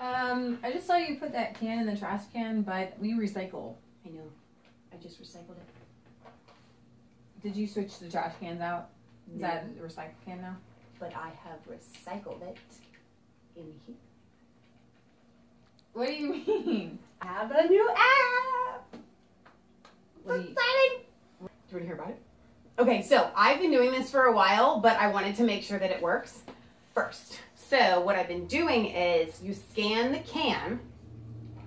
I just saw you put that can in the trash can, but we recycle. I know. I just recycled it. Did you switch the trash cans out? Is No. that a recycle can now? But I have recycled it in here. What do you mean? I have a new app. What do you... Exciting. Do you want to hear about it? Okay, so I've been doing this for a while, but I wanted to make sure that it works first. So what I've been doing is you scan the can,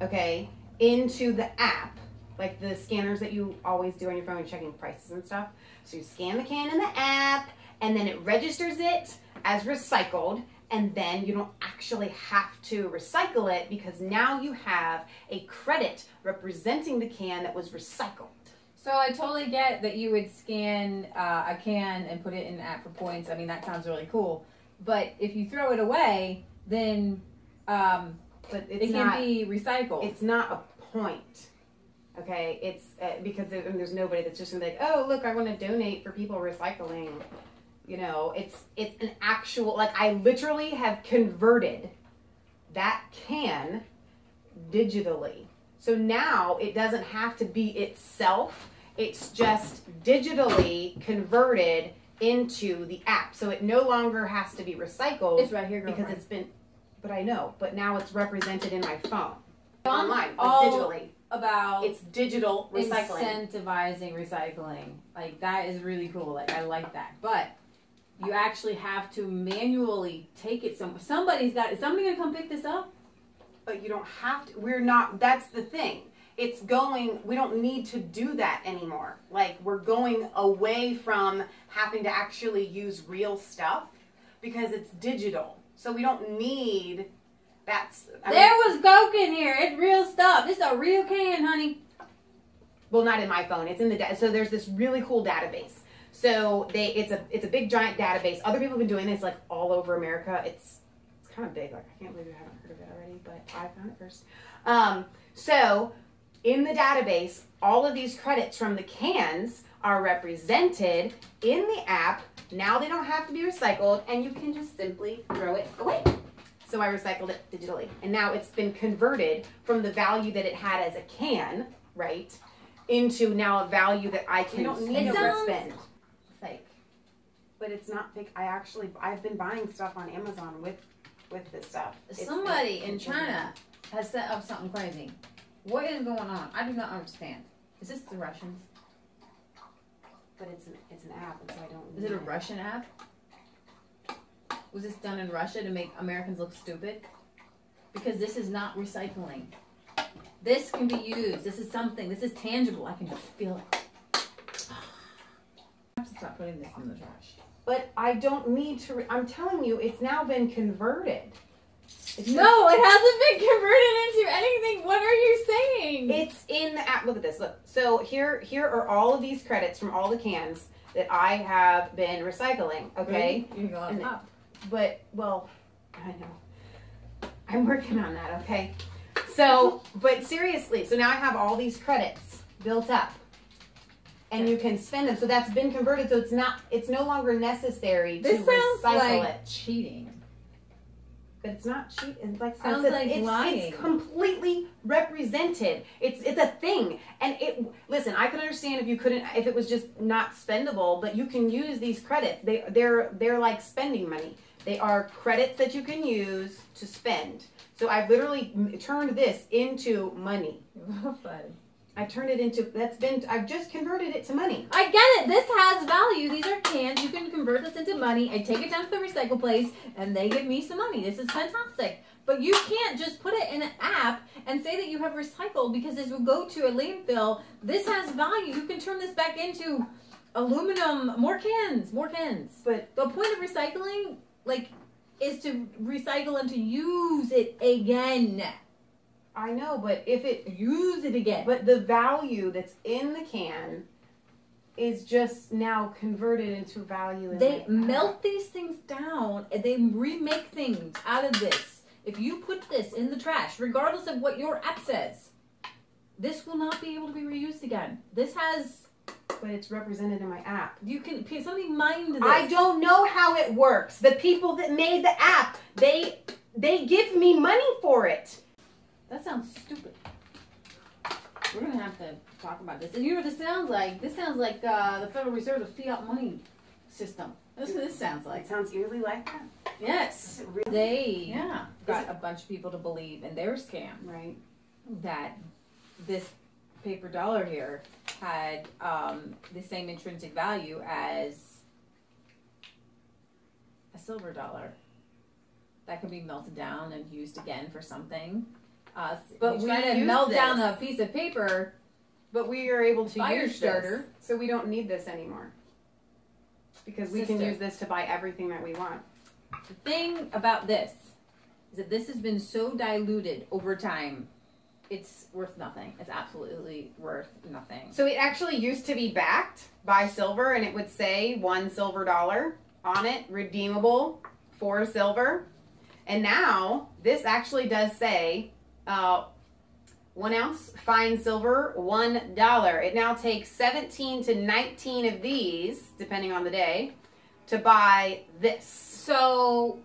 okay, into the app, like the scanners that you always do on your phone when you're checking prices and stuff. So you scan the can in the app, and then it registers it as recycled, and then you don't actually have to recycle it because now you have a credit representing the can that was recycled. So I totally get that you would scan a can and put it in an app for points. I mean, that sounds really cool. But if you throw it away, then But it can be recycled. It's not a point, okay? It's because there's nobody that's just gonna be like, oh, look, I want to donate for people recycling. You know, it's an actual, like, I literally have converted that can digitally. So now it doesn't have to be itself. It's just digitally converted into the app. So it no longer has to be recycled. It's right here, girlfriend. Because it's been, but I know, but now it's represented in my phone. Online, all digitally. About It's digital recycling. incentivizing recycling. Like, that is really cool. Like, I like that. But you actually have to manually take it somewhere. Somebody's got it. Is somebody going to come pick this up? But you don't have to, we're not, that's the thing. It's going, we don't need to do that anymore. Like, we're going away from having to actually use real stuff because it's digital. So we don't need, There was Coke in here. It's real stuff. This is a real can, honey. Well, not in my phone. It's in the, so there's this really cool database. So it's a big giant database. Other people have been doing this like all over America. It's kind of big. Like, I can't believe you haven't heard of it already, but I found it first. So in the database, all of these credits from the cans are represented in the app. Now they don't have to be recycled, and you can just simply throw it away. So I recycled it digitally, and now it's been converted from the value that it had as a can, right, into now a value that I can spend. Fake, but it's not fake. I've been buying stuff on Amazon with this stuff. Somebody in China has set up something crazy. What is going on? I do not understand. Is this the Russians? But it's an app, and so I don't. Is it a Russian app? Was this done in Russia to make Americans look stupid? Because this is not recycling. This can be used. This is something. This is tangible. I can just feel it. I have to stop putting this in the trash. But I don't need to. I'm telling you, it's now been converted. No, it hasn't been converted into anything. What are you saying? It's in the app. Look at this. Look. So here are all of these credits from all the cans that I have been recycling. Okay. You can go up. But, well, I know. I'm working on that, okay? So, but seriously, so now I have all these credits built up. And you can spend them. So that's been converted, so it's no longer necessary to recycle it. Cheating. But it's not cheating. It's like sounds like lying. It's completely represented. It's a thing. And listen, I can understand if it was just not spendable, but you can use these credits. They're like spending money. They are credits that you can use to spend. So I've literally turned this into money. I turned it into, I've just converted it to money. I get it. This has value. These are cans. You can convert this into money. I take it down to the recycle place and they give me some money. This is fantastic. But you can't just put it in an app and say that you have recycled because this will go to a landfill. This has value. You can turn this back into aluminum, more cans. But the point of recycling, like, is to recycle and to use it again. I know, but use it again. But the value that's in the can is just now converted into value. They melt these things down and they remake things out of this. If you put this in the trash, regardless of what your app says, this will not be able to be reused again. This has... But it's represented in my app. You can somebody mind this. I don't know how it works. The people that made the app, they give me money for it. That sounds stupid. We're gonna have to talk about this. And you know what this sounds like? This sounds like the Federal Reserve, the fiat money system. That's what this sounds like. It sounds eerily like that. Yes. Really? They got a bunch of people to believe in their scam. Right. That this paper dollar here had the same intrinsic value as a silver dollar. That could be melted down and used again for something. But we try to melt down a piece of paper. But we are able to Fire use starter. this, so we don't need this anymore. Because we can use this to buy everything that we want. The thing about this is that this has been so diluted over time, it's worth nothing. It's absolutely worth nothing. So it actually used to be backed by silver, and it would say $1 silver on it, redeemable for silver. And now this actually does say 1 ounce fine silver, $1. It now takes 17 to 19 of these, depending on the day, to buy this. So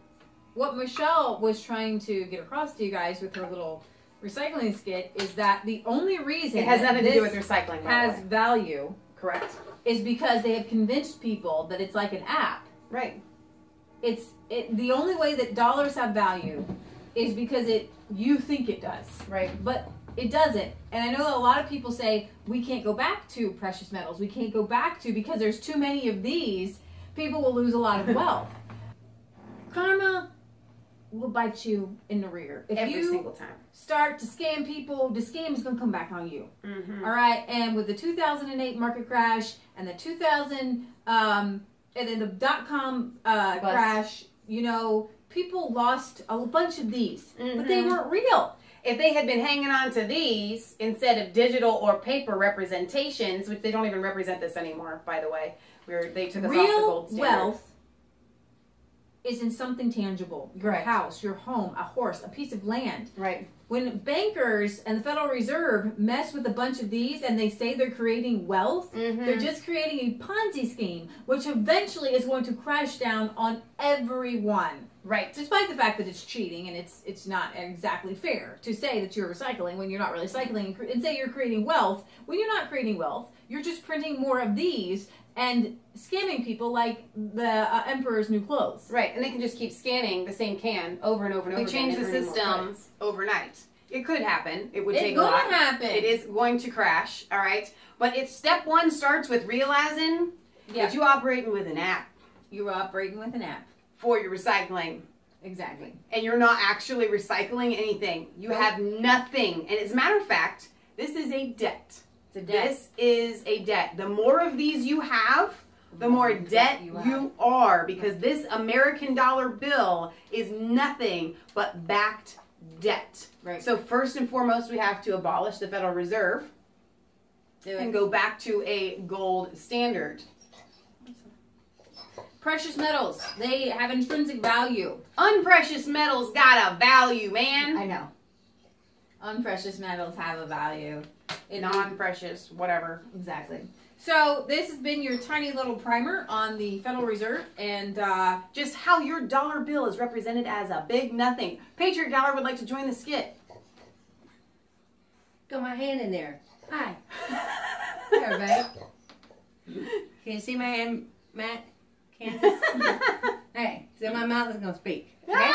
what Michelle was trying to get across to you guys with her little recycling skit is that the only reason it has nothing to do with recycling, has value, correct, is because they have convinced people that it's like an app. Right. The only way that dollars have value is because you think it does. Right. But it doesn't. And I know that a lot of people say we can't go back to precious metals. We can't go back to, because there's too many of these, people will lose a lot of wealth. Karma will bite you in the rear. If Every you single time. Start to scam people, the scam is going to come back on you. Mm-hmm. All right? And with the 2008 market crash and the 2000, and then the dot-com crash, you know, people lost a bunch of these, but they weren't real. If they had been hanging on to these instead of digital or paper representations, which they don't even represent this anymore, by the way, they took us off the gold standard. Real wealth is in something tangible. Your house, your home, a horse, a piece of land. Right. When bankers and the Federal Reserve mess with a bunch of these and they say they're creating wealth, they're just creating a Ponzi scheme, which eventually is going to crash down on everyone. Right. Despite the fact that it's cheating and it's not exactly fair to say that you're recycling when you're not really recycling, and say you're creating wealth when you're not creating wealth. You're just printing more of these and scamming people like the Emperor's New Clothes. Right, and they can just keep scanning the same can over and over and over again. They change the system overnight. It could happen. It would take a lot. It's going to happen. It is going to crash, all right? But it's step one starts with realizing that you're operating with an app. You're operating with an app. For your recycling. Exactly. And you're not actually recycling anything. You have nothing. And as a matter of fact, this is a debt. It's a debt. This is a debt. The more of these you have, the more debt you are. Because this American dollar bill is nothing but backed debt. Right. So first and foremost, we have to abolish the Federal Reserve and go back to a gold standard. Precious metals, they have intrinsic value. Unprecious metals got a value, man. I know. Unprecious metals have a value. Non-precious, whatever. Exactly. So this has been your tiny little primer on the Federal Reserve and just how your dollar bill is represented as a big nothing. Patriot Dollar would like to join the skit. Got my hand in there. Hi. Hi, everybody. Can you see my hand, Matt? Kansas? Hey, so my mouth is going to speak. Okay?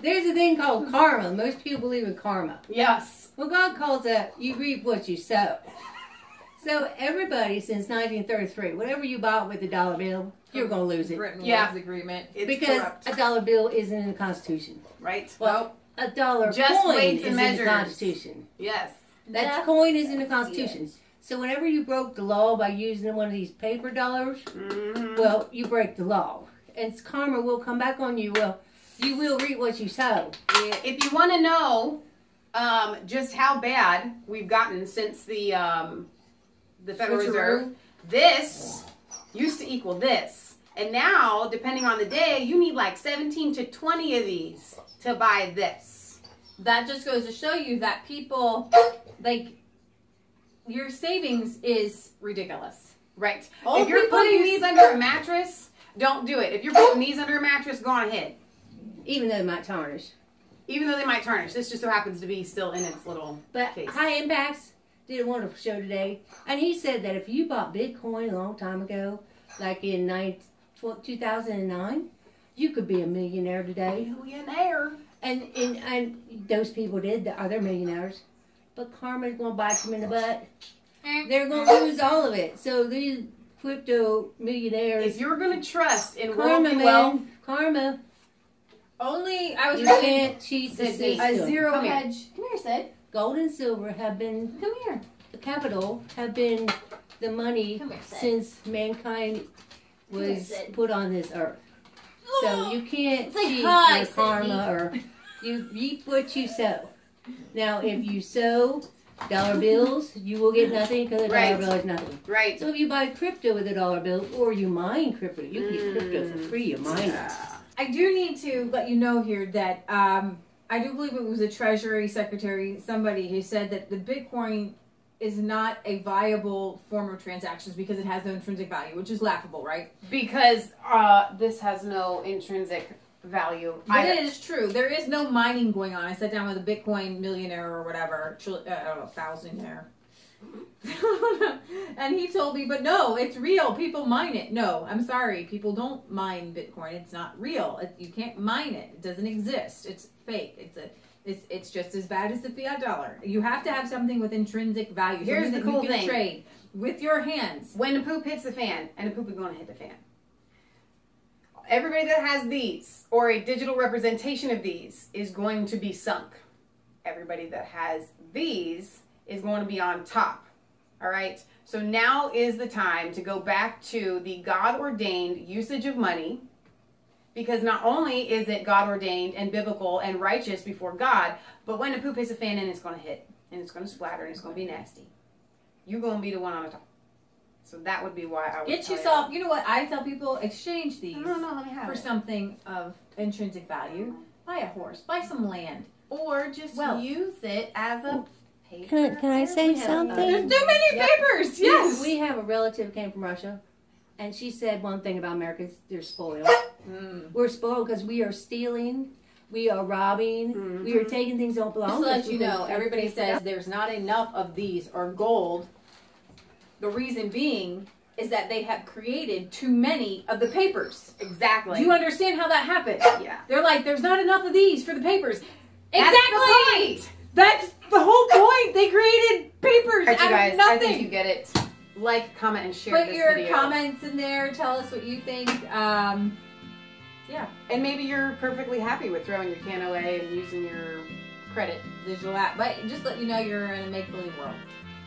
There's a thing called karma. Most people believe in karma. Yes. Well, God calls it, you reap what you sow. So everybody since 1933, whatever you bought with a dollar bill, you're going to lose it. Bretton Woods Agreement. It's because corrupt. a dollar bill isn't in the Constitution. Right. Well, a dollar just coin weights is and in measures. the Constitution. Yes. That coin is in the Constitution. Yes. So whenever you broke the law by using one of these paper dollars, well, you break the law. And karma will come back on you. Well, you will reap what you sow. If you want to know just how bad we've gotten since the Federal Reserve, this used to equal this. And now, depending on the day, you need like 17 to 20 of these to buy this. That just goes to show you that people, like, your savings is ridiculous. Right. Old if you're people putting these under a mattress, Don't do it. If you're putting these under a mattress, go on ahead. Even though it might tarnish. Even though they might tarnish. This just so happens to be still in its little case. High Impacts did a wonderful show today. And he said that if you bought Bitcoin a long time ago, like in 2009, you could be a millionaire today. Millionaire. And those people did. They're millionaires. But karma's going to bite them in the butt. They're going to lose all of it. So these crypto millionaires. If you're going to trust in karma, worldly man. wealth. Karma. Only, I was You reading can't cheat the Sid, system. a zero Come here. hedge. Come here, Sid. Gold and silver have been, Come here. the capital, have been the money Come here, Sid. since mankind Come here, was Sid. put on this earth. So you can't It's like, cheat hi, your karma, or you reap what you sow. Now, if you sow dollar bills, you will get nothing because a dollar Right. bill is nothing. Right. So if you buy crypto with a dollar bill, or you mine crypto, you can get crypto for free. You mine it. I do need to let you know here that I do believe it was a Treasury Secretary, somebody who said that the Bitcoin is not a viable form of transactions because it has no intrinsic value, which is laughable, right? Because this has no intrinsic value. But it is true. There is no mining going on. I sat down with a Bitcoin millionaire or whatever, I don't know, thousandaire. And he told me, but no, it's real. People mine it. No, I'm sorry. People don't mine Bitcoin. It's not real. You can't mine it. It doesn't exist. It's fake. It's just as bad as the fiat dollar. You have to have something with intrinsic value. Here's something the that cool you can thing. trade with your hands. When the poop hits the fan, and the poop is going to hit the fan, everybody that has these, or a digital representation of these, is going to be sunk. Everybody that has these is going to be on top. All right? So now is the time to go back to the God-ordained usage of money, because not only is it God-ordained and biblical and righteous before God, but when the poop hits the fan, and it's going to hit, and it's going to splatter, and it's going to be nasty. You're going to be the one on the top. So that would be why I would Get tell yourself, you know what? I tell people, exchange these No, let me have for it. something of intrinsic value. Buy a horse. Buy some land. Or just Well- use it as a paper. Can I say airplane. something? There's too many Yep. papers. Yes. We have a relative came from Russia, and she said one thing about Americans: they're spoiled. We're spoiled because we are stealing, we are robbing, we are taking things that don't belong. Just to to us let you because know, they everybody pay for says there's not enough of these or gold. The reason being is that they have created too many of the papers. Exactly. Do you understand how that happened? Yeah. They're like, there's not enough of these for the papers. That's Exactly. the point. That's the whole point. They created papers All right, out you guys, of I nothing. think you get it. Like, comment, and share Put this your video. comments in there. Tell us what you think. Yeah. And maybe you're perfectly happy with throwing your can away and using your credit. Visual app. But just let you know you're in a make-believe world.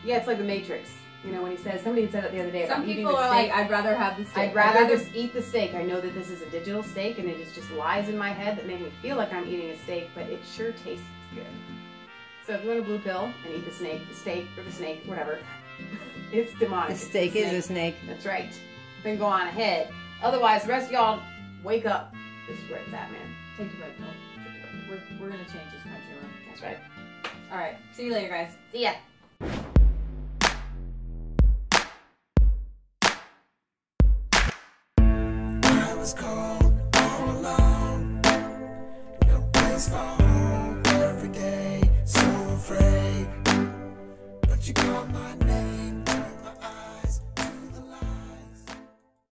Yeah, it's like the Matrix. You know, when he says, somebody said it the other day Some about eating people the are steak. like, I'd rather have the steak. I'd rather just eat the steak. I know that this is a digital steak, and it is just lies in my head that make me feel like I'm eating a steak, but it sure tastes good. So if you want a blue pill and eat the steak, whatever, it's demonic. The steak is a snake. That's right. Then go on ahead. Otherwise, the rest of y'all, wake up. This is where it's at, man. Take the red pill. We're going to change this country around. That's right. All right. See you later, guys. See ya. I was cold all alone. No place for home every day. So afraid. But you called my name.